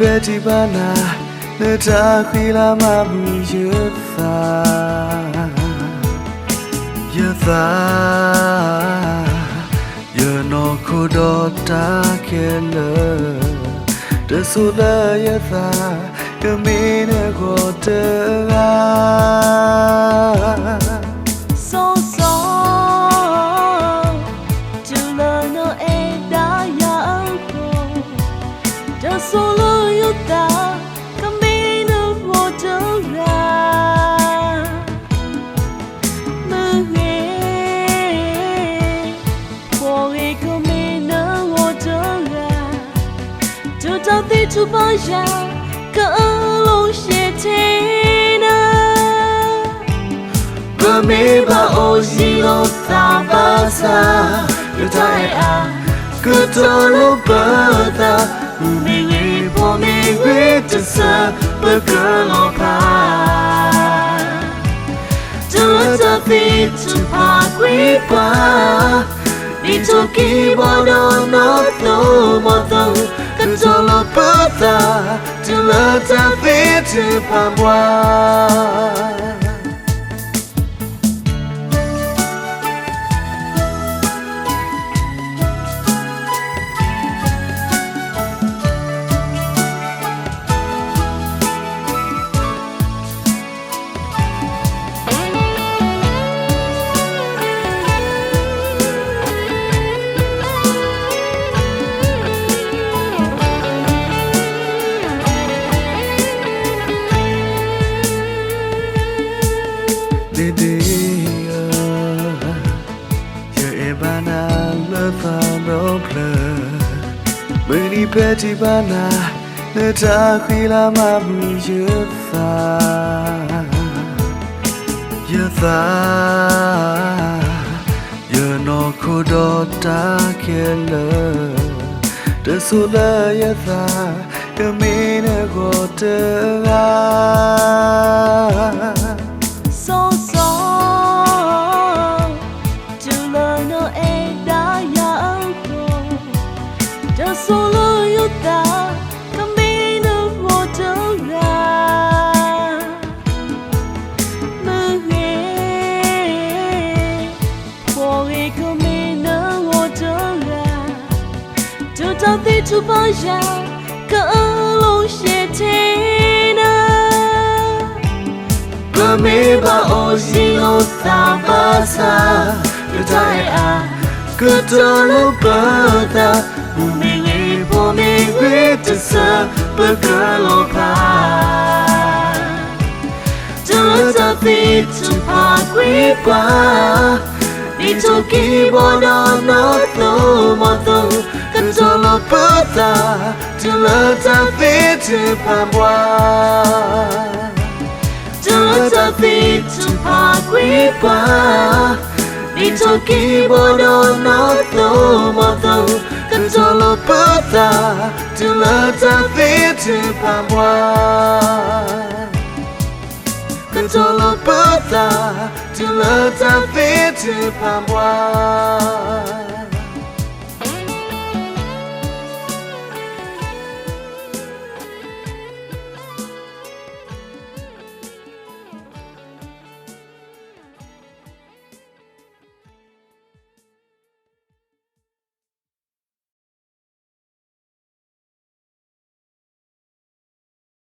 beti bana neta khila mabu yatha no kudota kele desula yatha kamine kotega so chula no eda ya ko desula yuta kamine kotega Tao ti chu bao giờ cỡ lâu sẽ thế nào Và mê ba ô gì lô ta ba xa Đưa tay à cứ cho lô bơ ta Mê nguyê bố mê nguyê chân sơ bơ cơ lô pa Đưa ta ti chu pa quý ba Đi cho kì bó đô nó tô mô tô Cần cho lô bơ ta Chứ lơ ta phê chứ pa mwa Meni beti bana neta khila mabu yatha no kudota kele desula yatha kamine kotega so chula no eda ya ko desula yuta kamine kotega Tao ti chu bao giờ cỡ lâu sẽ thế nào Và mê ba ô gì lô ta ba xa Đưa tay à cứ cho lô bơ ta Mê nguyê bố mê nguyê chân sơ bơ cơ lô pa Đưa ta ti chu pa quý ba Đi cho kì bó đô nó tô mô tô Cần cho lô bơ ta Chứ lơ ta phê chứ pa mwa Đưa ta ti chu pa quý ba Đi cho kì bó đô nó tô mô tô Cần cho lô bơ ta Chứ lơ ta phê chứ pa mwa Cần cho lô bơ ta Chứ lơ ta phê chứ pa mwa